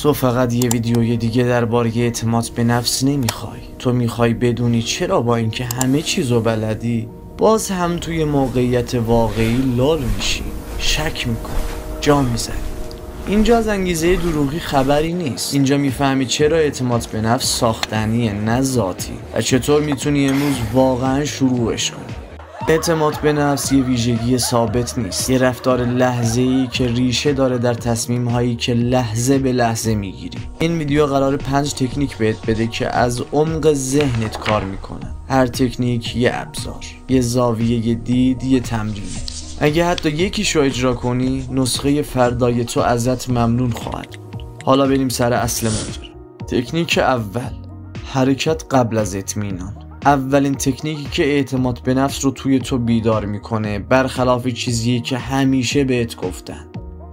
تو فقط یه ویدیوی دیگه درباره اعتماد به نفس نمیخوای. تو میخوای بدونی چرا با اینکه همه چیزو بلدی باز هم توی موقعیت واقعی لال میشی، شک میکنی، جا میزنی. اینجا از انگیزه دروغی خبری نیست. اینجا میفهمی چرا اعتماد به نفس ساختنیه نه ذاتی و چطور میتونی امروز واقعا شروعش کنی. اعتماد به نفس یه ویژگی ثابت نیست، یه رفتار لحظه‌ای که ریشه داره در تصمیم‌هایی که لحظه به لحظه میگیری. این ویدیو قراره 5 تکنیک بهت بده که از عمق ذهنت کار میکنن. هر تکنیک یه ابزار، یه زاویه، یه دید، یه تمرین. اگه حتی یکیشو اجرا کنی نسخه فردای تو ازت ممنون خواهد. حالا بریم سر اصل ماجرا. تکنیک اول، حرکت قبل از اطمینان. اولین تکنیکی که اعتماد به نفس رو توی تو بیدار میکنه برخلاف چیزیه که همیشه بهت گفتن.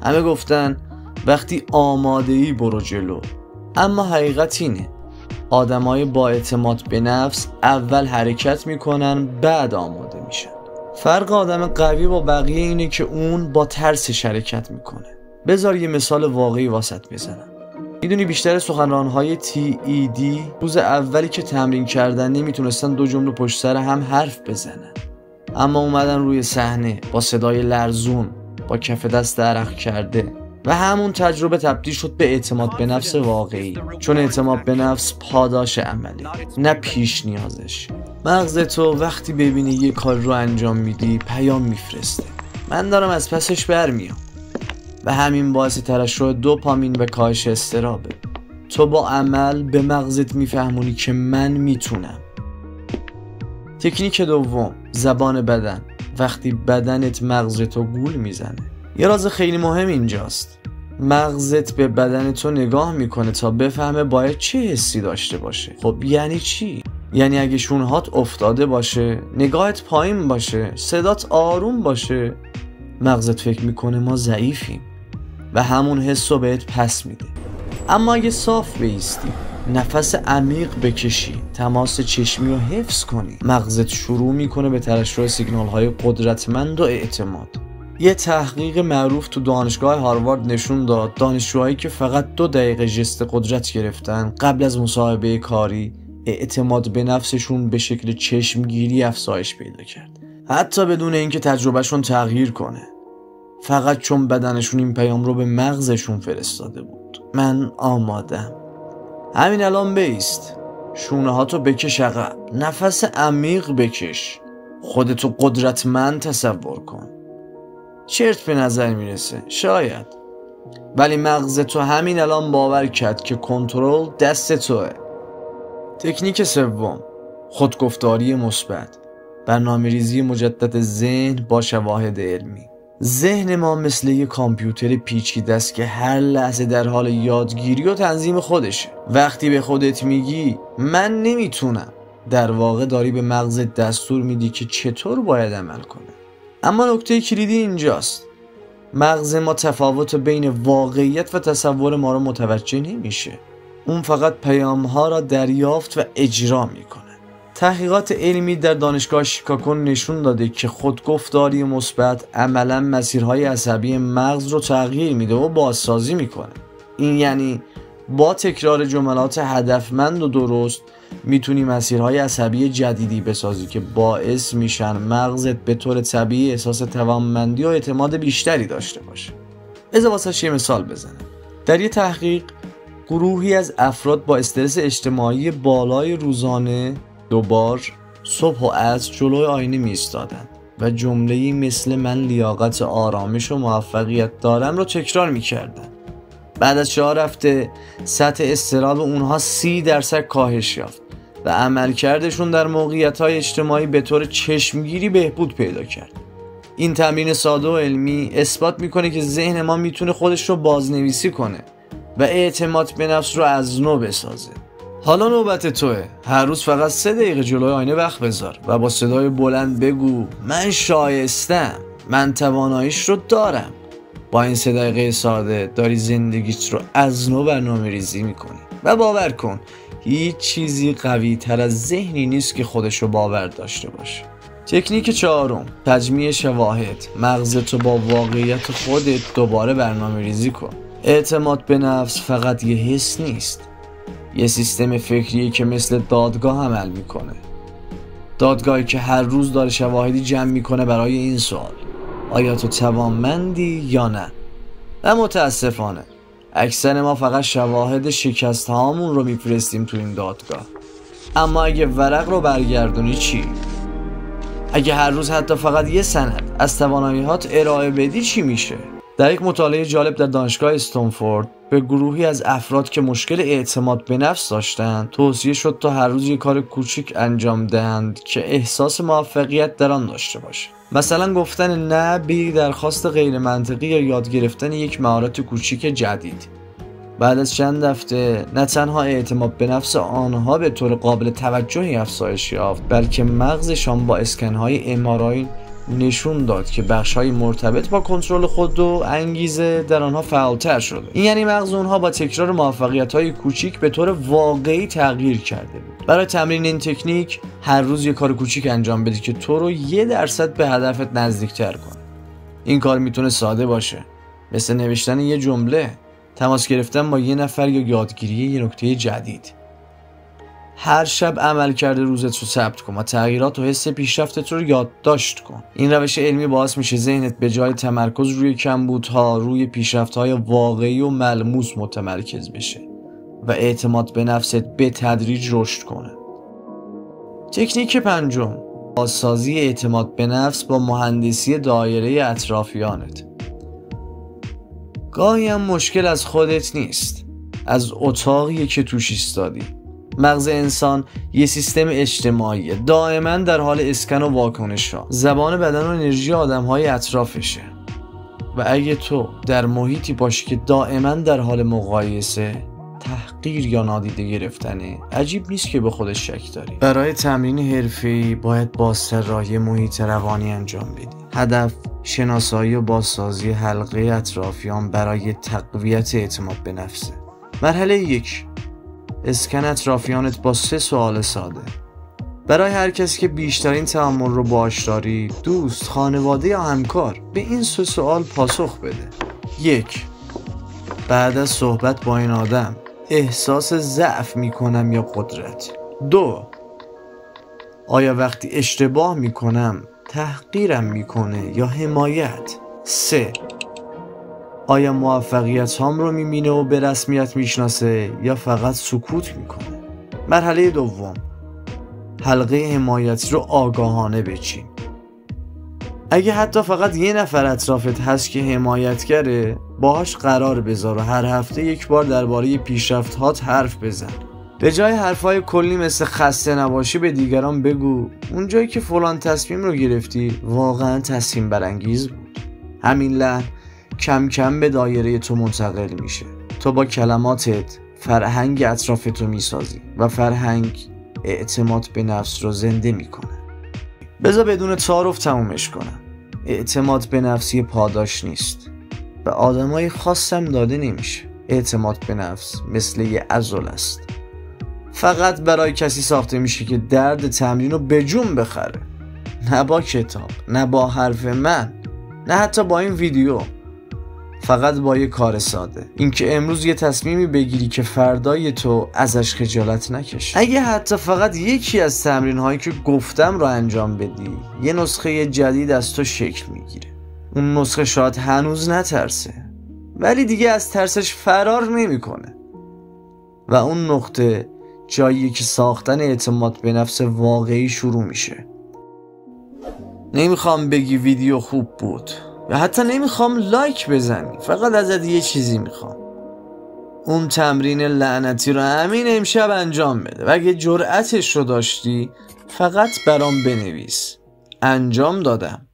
همه گفتن وقتی آماده‌ای برو جلو، اما حقیقت اینه آدمای با اعتماد به نفس اول حرکت میکنن بعد آماده میشن. فرق آدم قوی با بقیه اینه که اون با ترسش حرکت میکنه. بذار یه مثال واقعی واسط بزنم. میدونی بیشتر سخنران‌های TED روز اولی که تمرین کردن نمیتونستن 2 جمله پشت سر هم حرف بزنن، اما اومدن روی صحنه با صدای لرزون، با کف دست عرق کرده و همون تجربه تبدیل شد به اعتماد به نفس واقعی. چون اعتماد به نفس پاداش عمله نه پیش نیازش. مغز تو وقتی ببینی یه کار رو انجام میدی پیام میفرسته، من دارم از پسش برمیام، و همین باعث ترشح دوپامین و کاهش اضطرابه. تو با عمل به مغزت میفهمونی که من میتونم. تکنیک دوم، زبان بدن. وقتی بدنت مغزتو گول میزنه. یه راز خیلی مهم اینجاست، مغزت به بدن تو نگاه میکنه تا بفهمه باید چه حسی داشته باشه. خب یعنی چی؟ یعنی اگه شونهات افتاده باشه، نگاهت پایین باشه، صدات آروم باشه، مغزت فکر میکنه ما ضعیفیم و همون حس رو بهت پس میده. اما اگه صاف بایستی، نفس عمیق بکشی، تماس چشمی رو حفظ کنی، مغزت شروع میکنه به ترشح سیگنال های قدرتمند و اعتماد. یه تحقیق معروف تو دانشگاه هاروارد نشون داد دانشجوهایی که فقط 2 دقیقه ژست قدرت گرفتن قبل از مصاحبه کاری، اعتماد به نفسشون به شکل چشمگیری افزایش پیدا کرد، حتی بدون اینکه تجربهشون تغییر کنه، فقط چون بدنشون این پیام رو به مغزشون فرستاده بود: من آمادم. همین الان بایست، شونه هاتو بکش عقب، نفس عمیق بکش، خودتو قدرتمند تصور کن. چرت به نظر میرسه شاید، ولی مغز تو همین الان باور کرد که کنترل دست توه. تکنیک سوم، خودگفتاری مثبت. برنامه‌ریزی مجدد ذهن با شواهد علمی. ذهن ما مثل یه کامپیوتر پیچیده است که هر لحظه در حال یادگیری و تنظیم خودشه. وقتی به خودت میگی من نمیتونم، در واقع داری به مغزت دستور میدی که چطور باید عمل کنه. اما نکته کلیدی اینجاست، مغز ما تفاوت بین واقعیت و تصور ما رو متوجه نمیشه. اون فقط پیام‌ها را دریافت و اجرا میکنه. تحقیقات علمی در دانشگاه شیکاگو نشون داده که خودگفتاری مثبت عملاً مسیرهای عصبی مغز رو تغییر میده و بازسازی میکنه. این یعنی با تکرار جملات هدفمند و درست میتونی مسیرهای عصبی جدیدی بسازی که باعث میشن مغزت به طور طبیعی احساس توانمندی و اعتماد بیشتری داشته باشه. بذار واسش یه مثال بزنم. در یه تحقیق گروهی از افراد با استرس اجتماعی بالای روزانه 2 بار صبح و عصر جلوی آینه می ایستادند و جمله‌ای مثل من لیاقت آرامش و موفقیت دارم رو تکرار می کردن. بعد از 4 هفته سطح اضطراب اونها 30% کاهش یافت و عملکردشون در موقعیت‌های اجتماعی به طور چشمگیری بهبود پیدا کرد. این تمرین ساده و علمی اثبات میکنه که ذهن ما میتونه خودش رو بازنویسی کنه و اعتماد به نفس رو از نو بسازه. حالا نوبت توه. هر روز فقط 3 دقیقه جلوی آینه وقت بذار و با صدای بلند بگو من شایستم، من تواناییش رو دارم. با این 3 دقیقه ساده داری زندگیت رو از نو برنامه ریزی میکنی و باور کن هیچ چیزی قوی تر از ذهنی نیست که خودش رو باور داشته باشه. تکنیک 4، تجمیع شواهد. مغزتو با واقعیت خودت دوباره برنامه ریزی کن. اعتماد به نفس فقط یه حس نیست، یه سیستم فکریه که مثل دادگاه عمل میکنه. دادگاهی که هر روز داره شواهدی جمع میکنه برای این سوال: آیا تو توانمندی یا نه؟ و متاسفانه اکثر ما فقط شواهد شکست هامون رو میفرستیم تو این دادگاه. اما اگه ورق رو برگردونی چی؟ اگه هر روز حتی فقط یه سند از توانایی‌هات ارائه بدی چی میشه؟ در یک مطالعه جالب در دانشگاه استنفورد به گروهی از افراد که مشکل اعتماد به نفس داشتند توصیه شد تا هر روز یک کار کوچیک انجام دهند که احساس موفقیت در آن داشته باشه. مثلا گفتن نه به درخواست غیر منطقی یا یاد گرفتن یک مهارت کوچیک جدید. بعد از چند هفته نه تنها اعتماد به نفس آنها به طور قابل توجهی افزایش یافت، بلکه مغزشان با اسکن‌های MRI نشون داد که بخش‌های مرتبط با کنترل خود و انگیزه در آنها فعالتر شده. این یعنی مغز اونها با تکرار موفقیت‌های کوچیک به طور واقعی تغییر کرده بود. برای تمرین این تکنیک هر روز یک کار کوچیک انجام بدی که تو رو 1% به هدفت نزدیکتر کنه. این کار میتونه ساده باشه، مثل نوشتن یه جمله، تماس گرفتن با یه نفر یا یادگیری یه نکته جدید. هر شب عملکرد روزت رو ثبت کن و تغییرات و حس پیشرفتت رو یادداشت کن. این روش علمی باعث میشه ذهنت به جای تمرکز روی کمبودها روی پیشرفت‌های واقعی و ملموس متمرکز بشه و اعتماد به نفست به تدریج رشد کنه. تکنیک پنجم: بازسازی اعتماد به نفس با مهندسی دایره اطرافیانت. گاهی هم مشکل از خودت نیست، از اتاقیه که توش ایستادی. مغز انسان یه سیستم اجتماعیه، دائما در حال اسکن و واکنش ها. زبان بدن و انرژی آدم‌های اطرافشه و اگه تو در محیطی باشی که دائما در حال مقایسه، تحقیر یا نادیده گرفتنه، عجیب نیست که به خودش شک داری. برای تمرین حرفه‌ای باید بازطراحی محیط روانی انجام بدی. هدف شناسایی و بازسازی حلقه اطرافیان برای تقویت اعتماد به نفسه. مرحله 1: اسکن اطرافیانت با 3 سوال ساده. برای هر کسی که بیشترین تعامل رو باهاش داری، دوست، خانواده یا همکار، به این 3 سوال پاسخ بده. 1: بعد از صحبت با این آدم احساس ضعف میکنم یا قدرت؟ 2: آیا وقتی اشتباه میکنم تحقیرم میکنه یا حمایت؟ 3: آیا موفقیت هام رو میبینه و به رسمیت میشناسه یا فقط سکوت میکنه؟ مرحله 2: حلقه حمایتی رو آگاهانه بچین. اگه حتی فقط یه نفر اطرافت هست که حمایتگره، باهاش قرار بذار و هر هفته یک بار درباره پیشرفت‌هات حرف بزن. به جای حرفای کلی مثل خسته نباشی به دیگران بگو اونجایی که فلان تصمیم رو گرفتی واقعا تصمیم برانگیز بود. همین لحن کم کم به دایره تو منتقل میشه. تو با کلماتت فرهنگ اطرافتو میسازی و فرهنگ اعتماد به نفس رو زنده میکنه. بذار بدون تعارف تمومش کنم. اعتماد به نفسی پاداش نیست، به آدمای خاصم داده نمیشه. اعتماد به نفس مثل یه عضل است، فقط برای کسی ساخته میشه که درد تمرین رو به جون بخره. نه با کتاب، نه با حرف من، نه حتی با این ویدیو، فقط با یه کار ساده. اینکه امروز یه تصمیمی بگیری که فردای تو ازش خجالت نکشی. اگه حتی فقط یکی از تمرین هایی که گفتم رو انجام بدی، یه نسخه جدید از تو شکل میگیره. اون نسخه شاید هنوز نترسه، ولی دیگه از ترسش فرار نمیکنه. و اون نقطه جاییه که ساختن اعتماد به نفس واقعی شروع میشه. نمیخوام بگی ویدیو خوب بود و حتی نمیخوام لایک بزنی، فقط ازت یه چیزی میخوام: اون تمرین لعنتی رو همین امشب انجام بده و اگه جرأتش رو داشتی فقط برام بنویس انجام دادم.